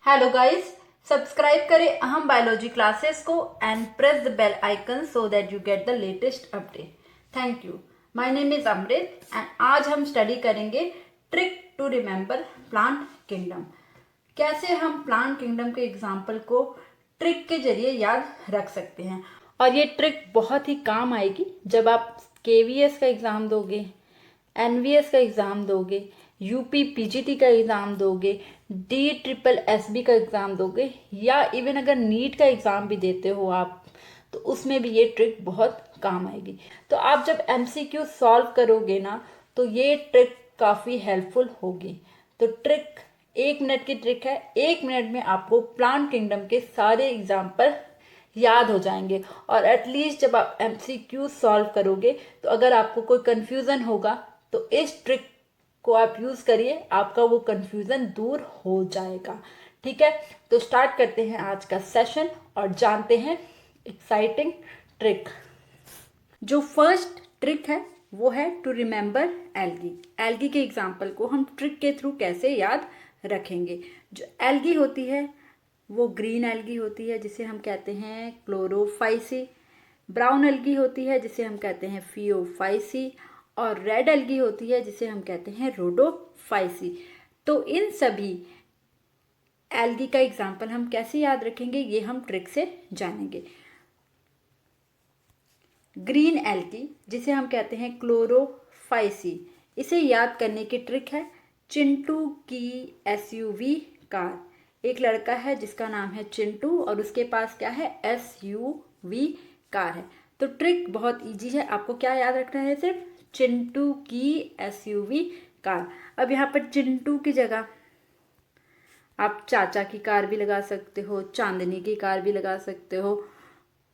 Hello guys, subscribe करें अहम biology classes को and press the bell icon so that you get the latest update. Thank you. My name is Amrit and आज हम study करेंगे trick to remember plant kingdom. कैसे हम plant kingdom के example को ट्रिक के जरिए याद रख सकते हैं। और ये ट्रिक बहुत ही काम आएगी जब आप केवीएस का एग्ज़ाम दोगे, एनवीएस का एग्ज़ाम दोगे, यूपी पीजीटी का एग्ज़ाम दोगे, DSSB का एग्ज़ाम दोगे, या इवन अगर नीट का एग्ज़ाम भी देते हो आप, तो उसमें भी ये ट्रिक बहुत काम आएगी। तो आप जब MCQ सॉल्व करोगे ना, तो ये ट्रिक काफ़ी हेल्पफुल होगी। तो ट्रिक 1 मिनट की ट्रिक है। 1 मिनट में आपको प्लांट किंगडम के सारे एग्जाम्पल याद हो जाएंगे। और एटलीस्ट जब आप MCQ सॉल्व करोगे, तो अगर आपको कोई कन्फ्यूज़न होगा तो इस ट्रिक को आप यूज़ करिए, आपका वो कन्फ्यूज़न दूर हो जाएगा। ठीक है, तो स्टार्ट करते हैं आज का सेशन और जानते हैं एक्साइटिंग ट्रिक। जो फर्स्ट ट्रिक है वो है टू रिमेंबर एल्गी। एल्गी के एग्जाम्पल को हम ट्रिक के थ्रू कैसे याद रखेंगे। जो एल्गी होती है वो ग्रीन एल्गी होती है जिसे हम कहते हैं क्लोरोफाइसी, ब्राउन एल्गी होती है जिसे हम कहते हैं फियोफाइसी, और रेड एल्गी होती है जिसे हम कहते हैं रोडोफाइसी। तो इन सभी एल्गी का एग्जाम्पल हम कैसे याद रखेंगे, ये हम ट्रिक से जानेंगे। ग्रीन एल्गी जिसे हम कहते हैं क्लोरोफाइसी, इसे याद करने की ट्रिक है चिंटू की SUV कार। एक लड़का है जिसका नाम है चिंटू और उसके पास क्या है, SUV कार है। तो ट्रिक बहुत इजी है, आपको क्या याद रखना है, सिर्फ चिंटू की SUV कार। अब यहाँ पर चिंटू की जगह आप चाचा की कार भी लगा सकते हो, चांदनी की कार भी लगा सकते हो।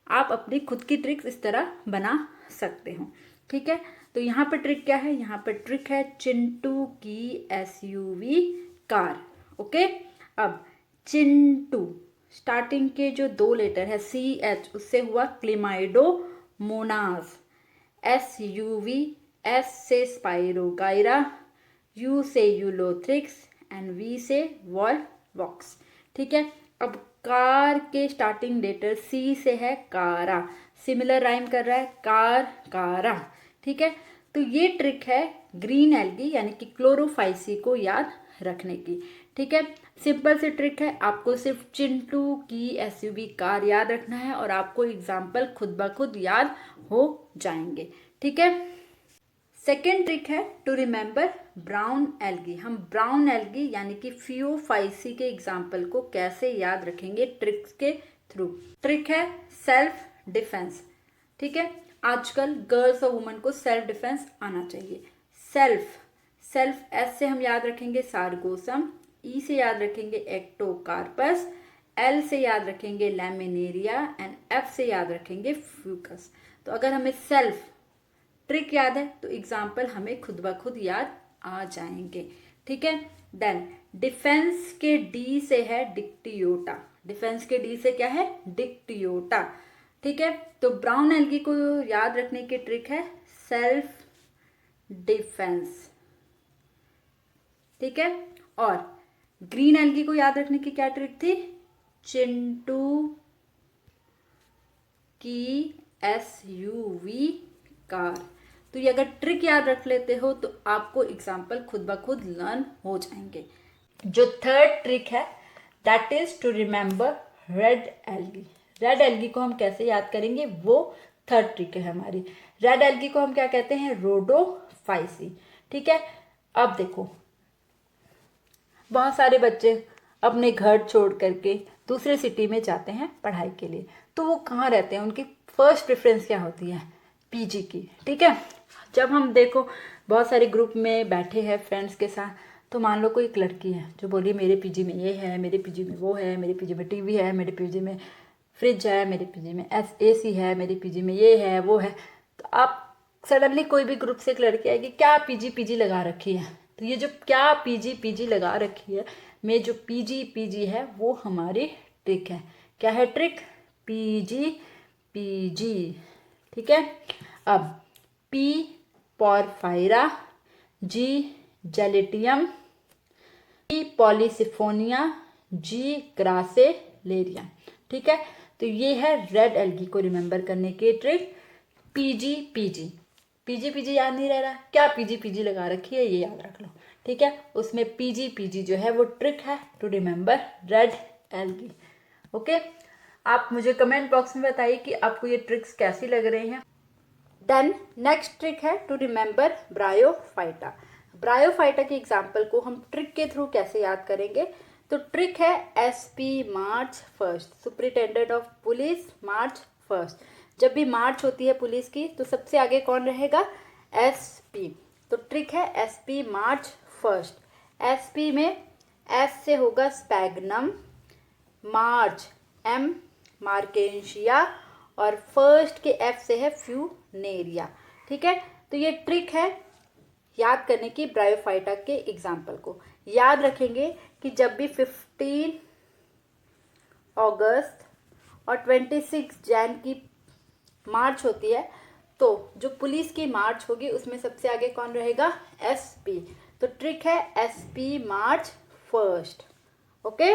आप अपनी खुद की ट्रिक्स इस तरह बना सकते हो। ठीक है, तो यहाँ पर ट्रिक क्या है, यहाँ पर ट्रिक है चिंटू की SUV कार। ओके, अब चिंटू स्टार्टिंग के जो 2 लेटर है CH, उससे हुआ क्लिमाइडोमोनास। SUV, S से स्पाइरोगाइरा, U से यूलोथ्रिक्स एंड V से वॉल्वॉक्स। ठीक है, अब कार के स्टार्टिंग लेटर C से है कारा, सिमिलर राइम कर रहा है कार कारा। ठीक है, तो ये ट्रिक है ग्रीन एल्गी यानी कि क्लोरोफाइसी को याद रखने की। ठीक है, सिंपल सी ट्रिक है, आपको सिर्फ चिंटू की SUV कार याद रखना है और आपको एग्जाम्पल खुद ब खुद याद हो जाएंगे। ठीक है, सेकेंड ट्रिक है टू रिमेंबर ब्राउन एल्गी। हम ब्राउन एल्गी यानी कि फियोफाइसी के एग्जाम्पल को कैसे याद रखेंगे ट्रिक्स के थ्रू। ट्रिक है सेल्फ डिफेंस। ठीक है, आजकल गर्ल्स और वुमेन को सेल्फ डिफेंस आना चाहिए। सेल्फ सेल्फ S से हम याद रखेंगे सार्गोसम, E से याद रखेंगे एक्टोकार्पस, L से याद रखेंगे लैमिनेरिया एंड F से याद रखेंगे फ्यूकस। तो अगर हमें सेल्फ ट्रिक याद है तो एग्जाम्पल हमें खुद ब खुद याद आ जाएंगे। ठीक है, देन डिफेंस के D से है डिक्टियोटा। डिफेंस के D से क्या है, डिक्टियोटा। ठीक है, तो ब्राउन एल्गी को याद रखने की ट्रिक है सेल्फ डिफेंस। ठीक है, और ग्रीन एल्गी को याद रखने की क्या ट्रिक थी, चिंटू की SUV कार। तो ये अगर ट्रिक याद रख लेते हो तो आपको एग्जाम्पल खुद ब खुद लर्न हो जाएंगे। जो थर्ड ट्रिक है that is to remember red algae. Red algae को हम कैसे याद करेंगे, वो थर्ड ट्रिक है हमारी। रेड एल्गी को हम क्या कहते हैं, रोडोफाइसी। ठीक है, अब देखो बहुत सारे बच्चे अपने घर छोड़ करके दूसरे सिटी में जाते हैं पढ़ाई के लिए, तो वो कहाँ रहते हैं, उनकी फर्स्ट प्रेफरेंस क्या होती है, PG की। ठीक है, जब हम देखो बहुत सारे ग्रुप में बैठे हैं फ्रेंड्स के साथ, तो मान लो कोई एक लड़की है जो बोली मेरे PG में ये है, मेरे PG में वो है, मेरे PG में TV है, मेरे PG में फ्रिज है, मेरे PG में AC है, मेरे PG में ये है वो है। तो आप सडनली कोई भी ग्रुप से एक लड़की आएगी, क्या PG लगा रखी है। तो ये जो क्या PG लगा रखी है में जो PG है वो हमारी ट्रिक है। क्या है ट्रिक, PG। ठीक है, अब P पॉरफाइरा, G जेलिटियम, P पॉलीसिफोनिया, जी ग्रासेलेरिया। ठीक है, तो ये है रेड एल्गी को रिमेंबर करने की trick. PG PG PG PG याद नहीं रह रहा, क्या पीजी पीजी लगा रखी है, ये याद रख लो। ठीक है, उसमें पीजी पीजी जो है वो ट्रिक है to remember red algae. Okay, आप मुझे कमेंट बॉक्स में बताइए कि आपको ये ट्रिक्स कैसी लग रही हैं। देन नेक्स्ट ट्रिक है टू रिमेंबर ब्रायोफाइटा। ब्रायोफाइटा की एग्जाम्पल को हम ट्रिक के थ्रू कैसे याद करेंगे, तो ट्रिक है SP March first, superintendent of police March first. जब भी मार्च होती है पुलिस की तो सबसे आगे कौन रहेगा, एसपी। तो ट्रिक है एसपी मार्च फर्स्ट। एसपी में एस से होगा स्पैग्नम, मार्च एम मार्केंशिया, और फर्स्ट के एफ से है फ्यूनेरिया। ठीक है, तो ये ट्रिक है याद करने की ब्रायोफाइटा के एग्जाम्पल को। याद रखेंगे कि जब भी 15 अगस्त और 26 जैन की मार्च होती है तो जो पुलिस की मार्च होगी उसमें सबसे आगे कौन रहेगा, एसपी। तो ट्रिक है SP March first. Okay,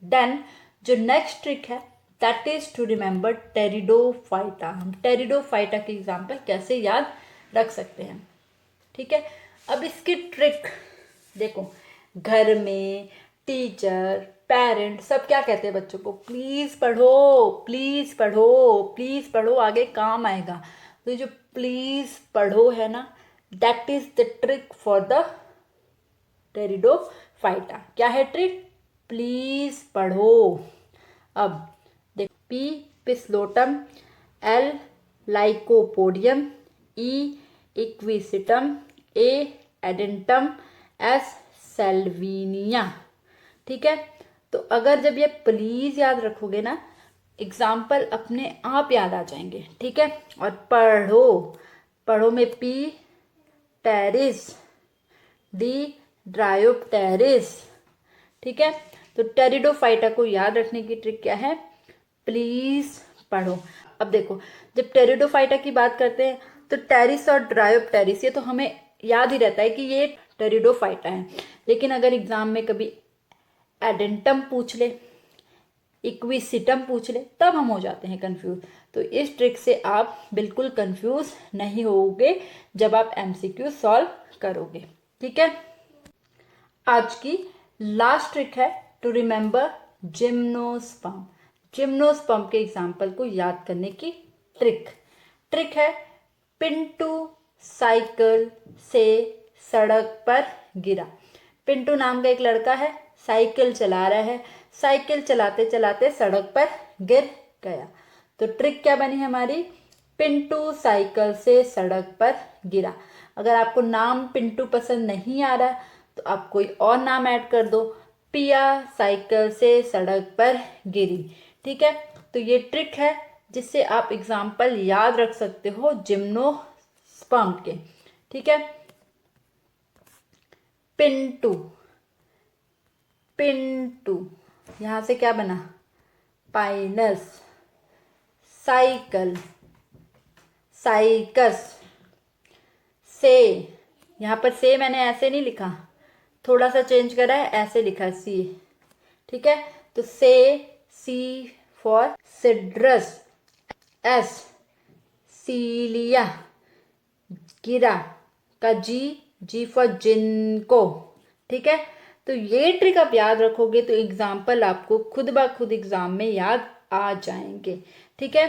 then जो नेक्स्ट ट्रिक है that is to remember pteridophyta. हम टेरिडोफाइटा की एग्जाम्पल कैसे याद रख सकते हैं। ठीक है, अब इसकी ट्रिक देखो, घर में टीचर पेरेंट सब क्या कहते हैं बच्चों को, प्लीज पढ़ो प्लीज पढ़ो प्लीज पढ़ो, आगे काम आएगा। तो जो प्लीज पढ़ो है ना, that is the trick for the pteridophyta. क्या है ट्रिक, प्लीज पढ़ो। अब देखो, पी पिस्लोटम, एल लाइकोपोडियम, ई इक्विसिटम, ए एडेंटम, एस सेल्विनिया। ठीक है, तो अगर जब ये प्लीज याद रखोगे ना, एग्जाम्पल अपने आप याद आ जाएंगे। ठीक है, और पढ़ो, पढ़ो में पी टेरिस, डी ड्रायोप्टेरिस। ठीक है, तो टेरिडोफाइटा को याद रखने की ट्रिक क्या है, प्लीज पढ़ो। अब देखो, जब टेरिडोफाइटा की बात करते हैं तो टेरिस और ड्रायोप्टेरिस ये तो हमें याद ही रहता है कि ये टेरिडोफाइटा है, लेकिन अगर एग्जाम में कभी एडेंटम पूछ ले, इक्विसिटम पूछ ले, तब हम हो जाते हैं कंफ्यूज। तो इस ट्रिक से आप बिल्कुल कंफ्यूज नहीं होगे जब आप एमसीक्यू सॉल्व करोगे। ठीक है, आज की लास्ट ट्रिक है टू रिमेंबर जिम्नोस्पर्म। जिम्नोस्पर्म के एग्जाम्पल को याद करने की ट्रिक है, पिंटू साइकिल से सड़क पर गिरा। पिंटू नाम का एक लड़का है, साइकिल चला रहा है, साइकिल चलाते चलाते सड़क पर गिर गया। तो ट्रिक क्या बनी हमारी, पिंटू साइकिल से सड़क पर गिरा। अगर आपको नाम पिंटू पसंद नहीं आ रहा तो आप कोई और नाम ऐड कर दो, पिया साइकिल से सड़क पर गिरी। ठीक है, तो ये ट्रिक है जिससे आप एग्जाम्पल याद रख सकते हो जिम्नोस्पर्म के। ठीक है, पिंटू, पिंटू यहां से क्या बना, पाइनस, साइकिल, साइकस, से, यहां पर से मैंने ऐसे नहीं लिखा, थोड़ा सा चेंज करा है, ऐसे लिखा सी। ठीक है, तो से, सी फॉर सिड्रस, एस सीलिया, गिरा का जी फॉर जिनको। ठीक है, तो ये ट्रिक आप याद रखोगे तो एग्जाम्पल आपको खुद ब खुद एग्जाम में याद आ जाएंगे। ठीक है,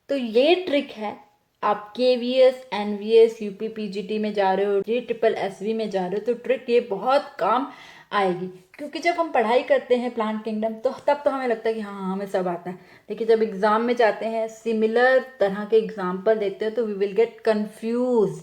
तो ये ट्रिक है, आप केवीएस एनवीएस यूपी पीजीटी में जा रहे हो, JSSSB में जा रहे हो, तो ट्रिक ये बहुत काम आएगी। क्योंकि जब हम पढ़ाई करते हैं प्लांट किंगडम तो तब तो हमें लगता है कि हाँ हमें सब आता है, लेकिन जब एग्जाम में जाते हैं सिमिलर तरह के एग्जाम्पल देखते हैं तो वी विल गेट कंफ्यूज।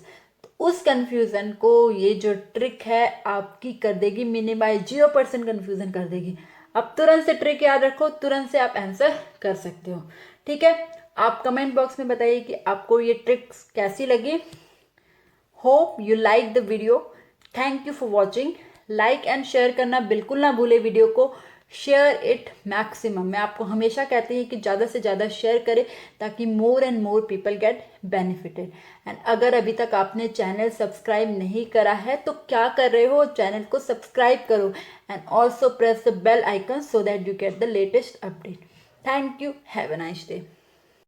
उस कंफ्यूजन को ये जो ट्रिक है आपकी कर देगी मिनिमाइज, 0% कंफ्यूजन कर देगी। अब तुरंत से ट्रिक याद रखो, तुरंत से आप आंसर कर सकते हो। ठीक है, आप कमेंट बॉक्स में बताइए कि आपको ये ट्रिक्स कैसी लगी। Hope you like the video. Thank you for watching. Like and share करना बिल्कुल ना भूले वीडियो को, शेयर इट मैक्सिमम। मैं आपको हमेशा कहती हूँ कि ज़्यादा से ज़्यादा शेयर करें ताकि more and more people get benefited. And अगर अभी तक आपने चैनल सब्सक्राइब नहीं करा है तो क्या कर रहे हो, चैनल को सब्सक्राइब करो and also press the bell icon so that you get the latest update. Thank you, have a nice day.